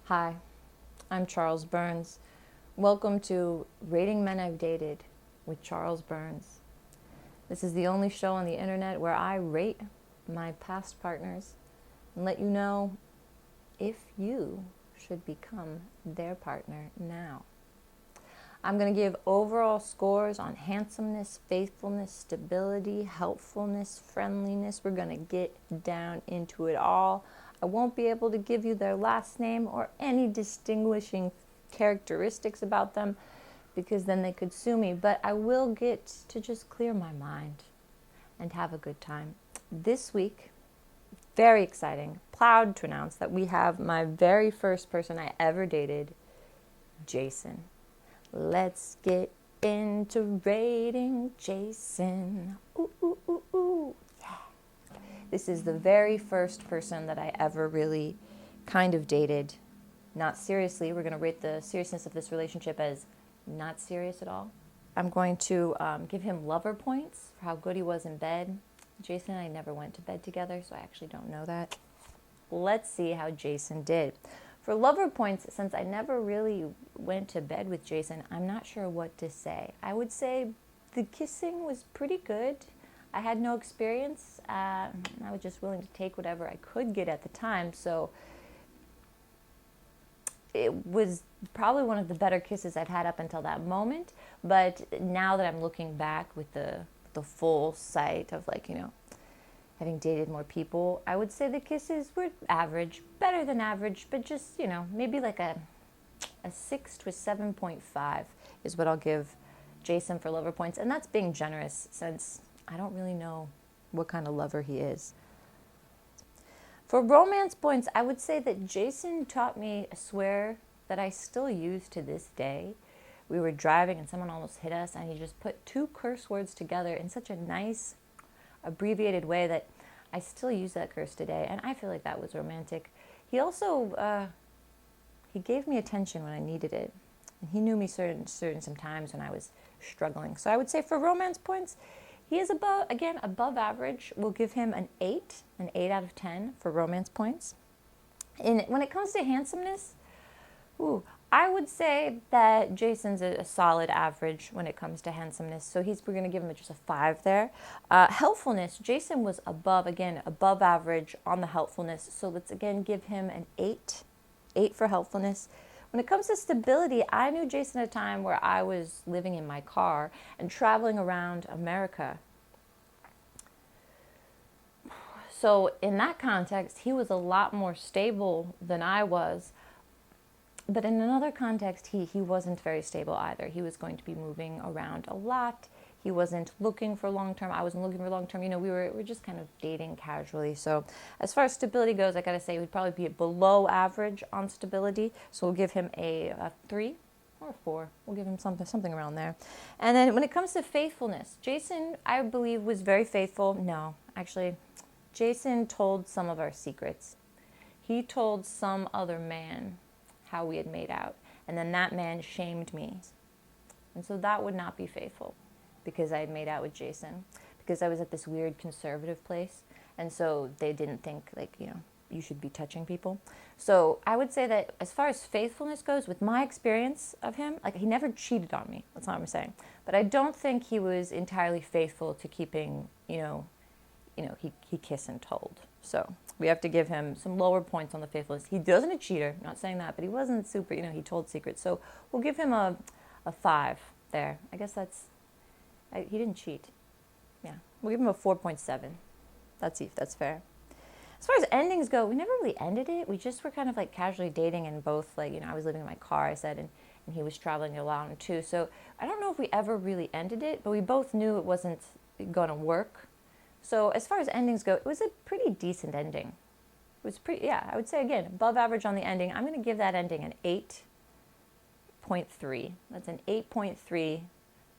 Hi, I'm Charles Burns. Welcome to Rating Men I've Dated with Charles Burns. This is the only show on the internet where I rate my past partners and let you know if you should become their partner now. I'm going to give overall scores on handsomeness, faithfulness, stability, helpfulness, friendliness. We're going to get down into it all. I won't be able to give you their last name or any distinguishing characteristics about them because then they could sue me, but I will get to just clear my mind and have a good time. This week, very exciting, proud to announce that we have my very first person I ever dated, Jason. Let's get into rating Jason. Ooh, ooh, ooh, ooh. Yeah. This is the very first person that I ever really kind of dated. Not seriously. We're going to rate the seriousness of this relationship as not serious at all. I'm going to give him lover points for how good he was in bed. Jason and I never went to bed together, so I actually don't know that. Let's see how Jason did. For lover points, since I never really went to bed with Jason, I'm not sure what to say. I would say the kissing was pretty good. I had no experience. I was just willing to take whatever I could get at the time, so it was probably one of the better kisses I've had up until that moment. But now that I'm looking back with the full sight of having dated more people, I would say the kisses were average, better than average, but just, maybe like a 6 to a 7.5 is what I'll give Jason for lover points. And that's being generous since I don't really know what kind of lover he is. For romance points, I would say that Jason taught me a swear that I still use to this day. We were driving and someone almost hit us, and he just put two curse words together in such a nice, abbreviated way that I still use that curse today, and I feel like that was romantic. He also, he gave me attention when I needed it, and he knew me certain some times when I was struggling. So I would say for romance points, he is above average. We'll give him an 8 out of 10 for romance points. And when it comes to handsomeness, I would say that Jason's a solid average when it comes to handsomeness. So we're going to give him just a 5 there. Helpfulness, Jason was above average on the helpfulness. So let's again give him an 8 for helpfulness. When it comes to stability, I knew Jason at a time where I was living in my car and traveling around America. So in that context, he was a lot more stable than I was. But in another context, he wasn't very stable either. He was going to be moving around a lot. He wasn't looking for long-term. I wasn't looking for long-term. We were just kind of dating casually. So as far as stability goes, I got to say we'd probably be below average on stability. So we'll give him a 3 or a 4. We'll give him something around there. And then when it comes to faithfulness, Jason, I believe, was very faithful. No, actually, Jason told some of our secrets. He told some other man how we had made out, and then that man shamed me, and so that would not be faithful because I had made out with Jason, because I was at this weird conservative place, and so they didn't think you should be touching people. So I would say that as far as faithfulness goes, with my experience of him, he never cheated on me. That's not what I'm saying, but I don't think he was entirely faithful to keeping he kissed and told. So we have to give him some lower points on the faithfulness. He wasn't a cheater, not saying that, but he wasn't super, he told secrets. So we'll give him a 5 there. I guess he didn't cheat. Yeah, we'll give him a 4.7. That's fair. As far as endings go, we never really ended it. We just were kind of casually dating, and both I was living in my car, I said, and he was traveling along too. So I don't know if we ever really ended it, but we both knew it wasn't going to work. So as far as endings go, it was a pretty decent ending. It was I would say, again, above average on the ending. I'm going to give that ending an 8.3. That's an 8.3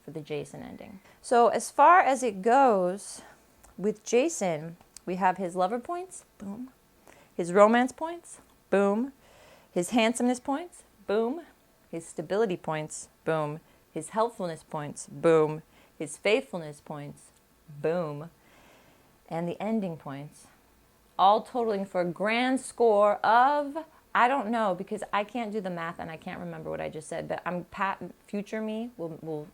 for the Jason ending. So as far as it goes with Jason, we have his lover points, boom. His romance points, boom. His handsomeness points, boom. His stability points, boom. His helpfulness points, boom. His faithfulness points, boom. And the ending points, all totaling for a grand score of I don't know because I can't do the math and I can't remember what I just said. But future me will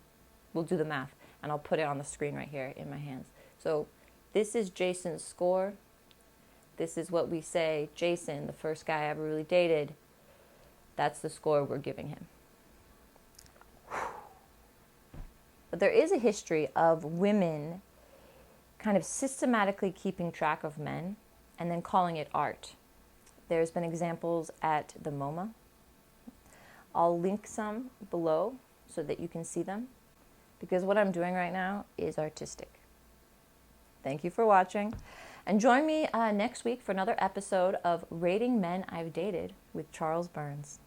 do the math, and I'll put it on the screen right here in my hands. So this is Jason's score. This is what we say, Jason, the first guy I ever really dated. That's the score we're giving him. But there is a history of women kind of systematically keeping track of men and then calling it art. There's been examples at the MoMA. I'll link some below so that you can see them, because what I'm doing right now is artistic. Thank you for watching. And join me next week for another episode of Rating Men I've Dated with Charles Burns.